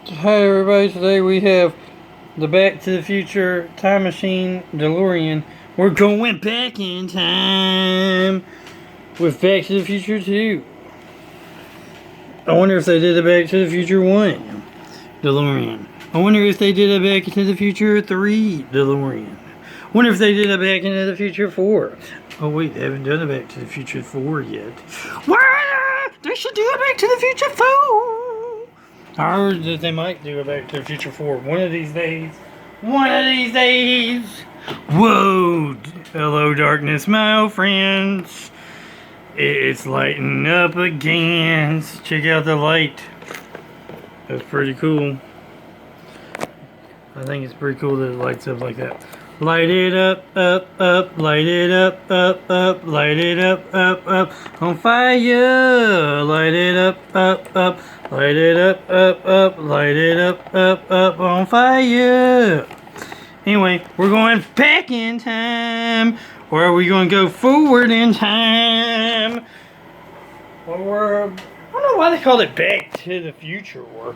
Hi everybody, today we have the Back to the Future time machine DeLorean. We're going back in time with Back to the Future 2. I wonder if they did a Back to the Future 1 DeLorean. I wonder if they did a Back to the Future 3 DeLorean. I wonder if they did a Back into the Future 4. Oh wait, they haven't done a Back to the Future 4 yet. What? They should do a Back to the Future 4! I heard that they might do a Back to the Future 4 one of these days. One of these days! Whoa! Hello, darkness, my old friends. It's lighting up again. Check out the light. That's pretty cool. I think it's pretty cool that it lights up like that. Light it up, up, up, light it up, up, up, light it up, up, on fire. Light it up, up, light it up, up, light it up, on fire. Anyway, we're going back in time, or are we going to go forward in time? Or I don't know why they called it Back to the Future. Or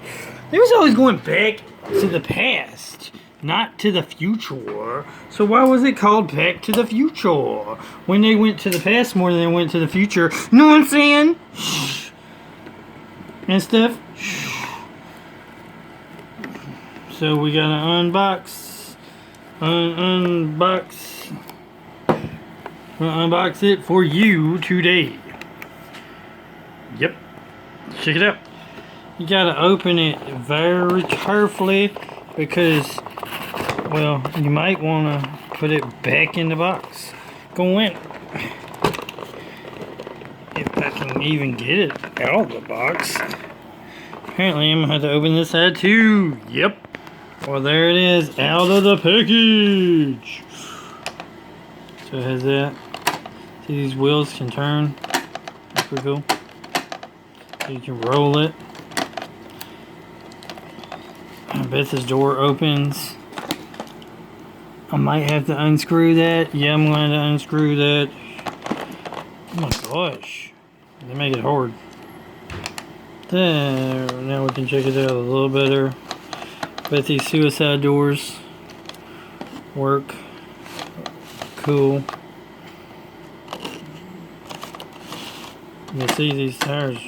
they was always going back to the past, not to the future. So why was it called Back to the Future when they went to the past more than they went to the future? You know what I'm saying? Shh. And stuff. Shh. So we gotta unbox, unbox it for you today. Yep. Check it out. You gotta open it very carefully because, well, you might want to put it back in the box. Go in. If I can even get it out of the box. Apparently I'm going to have to open this side too. Yep. Well, there it is. Out of the package. So it has that. See, these wheels can turn. That's pretty cool. So you can roll it. I bet this door opens. I might have to unscrew that. Yeah, I'm going to unscrew that. Oh my gosh. They make it hard. There. Now we can check it out a little better. Bet these suicide doors work. Cool. You see these tires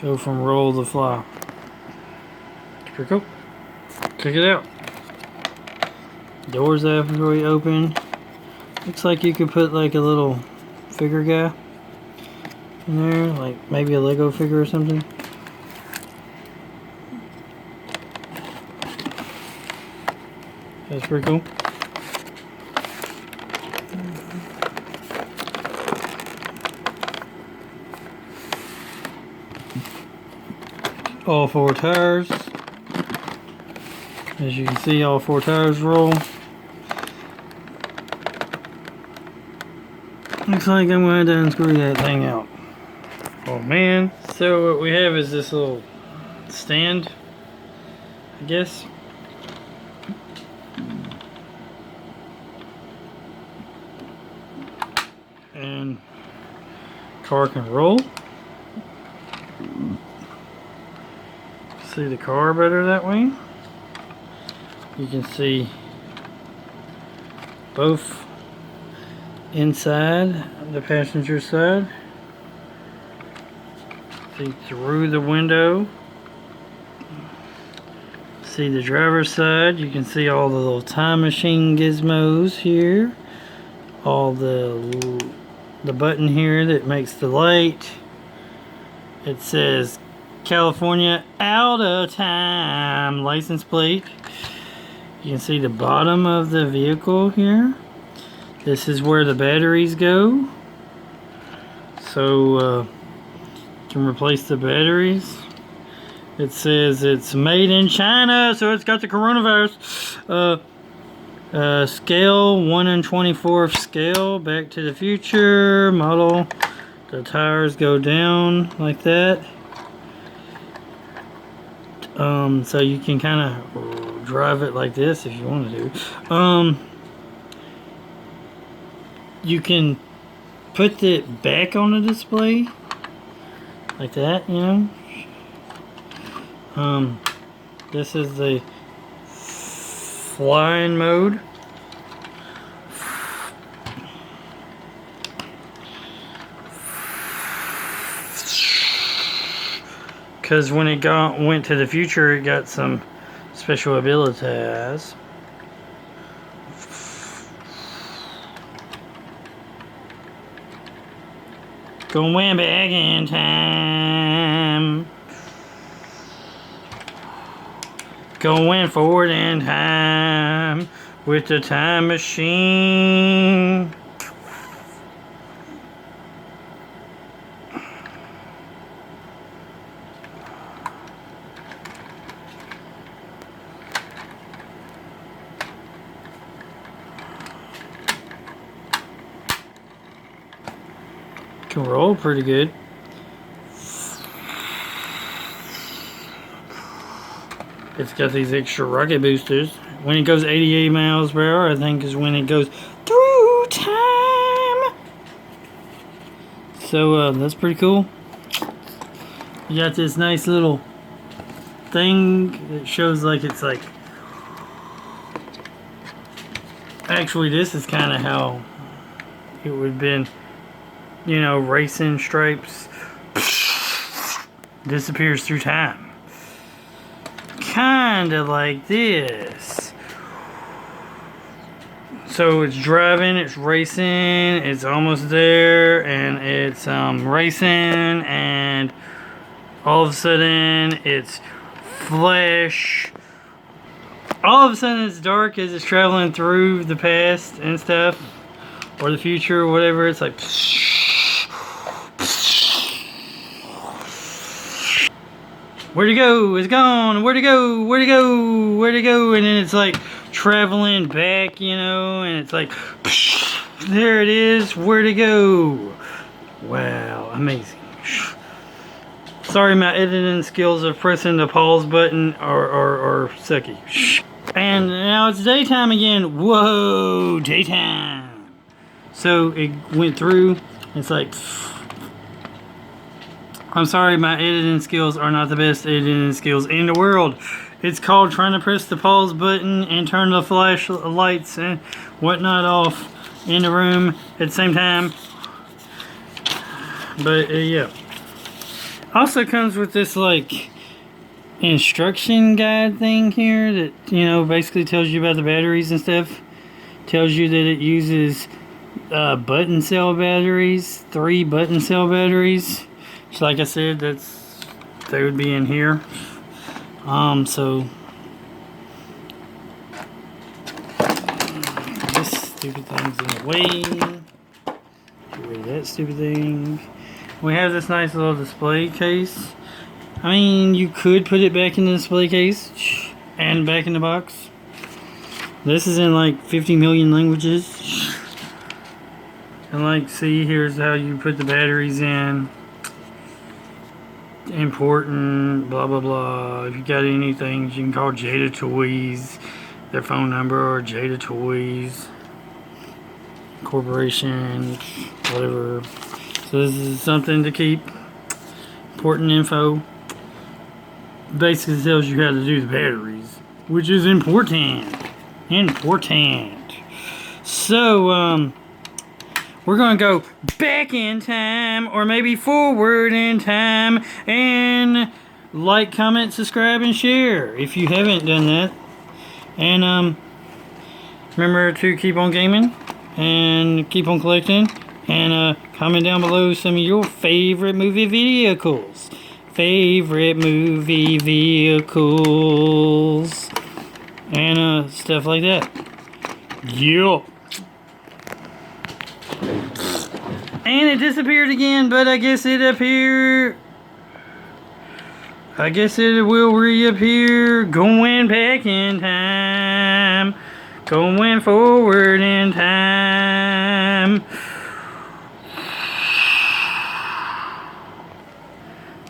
go from roll to fly. It's pretty cool. Check it out. Doors halfway open. Looks like you could put like a little figure guy in there, like maybe a Lego figure or something. That's pretty cool. All four tires. As you can see, all four tires roll. Looks like I'm going to unscrew that thing out. Oh man. So what we have is this little stand, I guess. And car can roll. See the car better that way. You can see both inside the passenger side. See through the window. See the driver's side. You can see all the little time machine gizmos here. All the button here that makes the light. It says California out of time license plate. You can see the bottom of the vehicle here. This is where the batteries go. So you can replace the batteries. It says it's made in China, so it's got the coronavirus. Scale 1 in 24th scale. Back to the Future model. The tires go down like that. So you can kind of drive it like this if you want to do. You can put it back on the display like that, you know. This is the flying mode. Because when it went to the future, it got some special abilities. Going back in time. Going forward in time with the time machine. Can roll pretty good. It's got these extra rocket boosters. When it goes 88 miles per hour, I think is when it goes through time. So that's pretty cool. You got this nice little thing that shows like it's like. Actually, this is kind of how it would have been. You know, racing stripes disappears through time. Kinda like this. So it's driving, it's racing, it's almost there, and it's racing, and all of a sudden it's flash. All of a sudden it's dark as it's traveling through the past and stuff, or the future, or whatever. It's like. Where'd it go? It's gone. Where'd it go? Where'd it go? Where'd it go? And then it's like traveling back, you know, and it's like, there it is. Where'd it go? Wow, amazing. Sorry, my editing skills of pressing the pause button are sucky. And now it's daytime again. Whoa, daytime. So it went through. It's like. I'm sorry, my editing skills are not the best editing skills in the world. It's called trying to press the pause button and turn the flashlights and whatnot off in the room at the same time. But yeah. Also comes with this like instruction guide thing here that, you know, basically tells you about the batteries and stuff. Tells you that it uses button cell batteries, 3 button cell batteries. So like I said, they would be in here. So this stupid thing's in the way. Get rid of that stupid thing. We have this nice little display case. I mean, you could put it back in the display case and back in the box. This is in like 50 million languages. And like, see, here's how you put the batteries in. Important, blah blah blah. If you got any things, you can call Jada Toys, their phone number, or Jada Toys Corporation, whatever. So this is something to keep. Important info. Basically tells you how to do the batteries, which is important. So we're going to go back in time, or maybe forward in time, and like, comment, subscribe, and share if you haven't done that. And remember to keep on gaming, and keep on collecting, and comment down below some of your favorite movie vehicles. And stuff like that. Yeah. And it disappeared again, but I guess it appeared. I guess it will reappear. Going back in time. Going forward in time.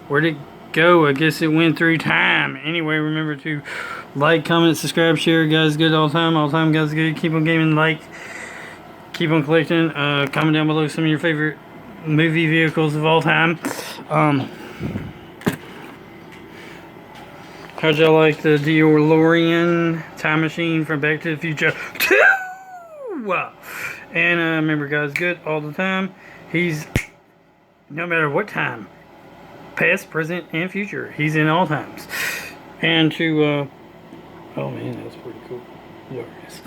Where'd it go? I guess it went through time. Anyway, remember to like, comment, subscribe, share. Guys, good all the time. All the time, guys, good. Keep on gaming, like. Keep on collecting. Comment down below some of your favorite movie vehicles of all time. How'd y'all like the DeLorean time machine from Back to the Future 2? And remember, guys, good all the time. He's, no matter what time, past, present, and future, he's in all times. And to, oh man, that's pretty cool. Glorious.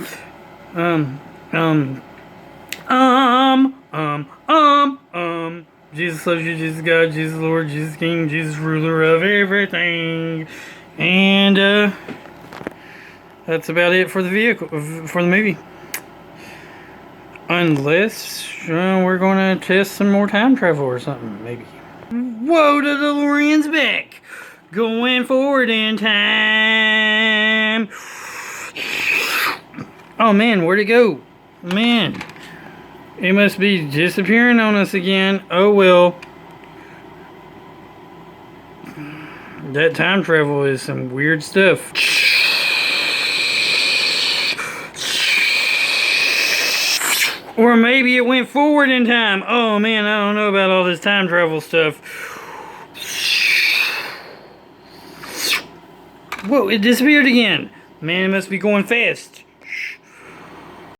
Jesus loves you, Jesus God, Jesus Lord, Jesus King, Jesus ruler of everything. And that's about it for the vehicle, for the movie. Unless we're going to test some more time travel or something, maybe. Whoa, the DeLorean's back. Going forward in time. Oh man, where'd it go? Man. It must be disappearing on us again. Oh well. That time travel is some weird stuff. Or maybe it went forward in time. Oh man, I don't know about all this time travel stuff. Whoa, it disappeared again. Man, it must be going fast.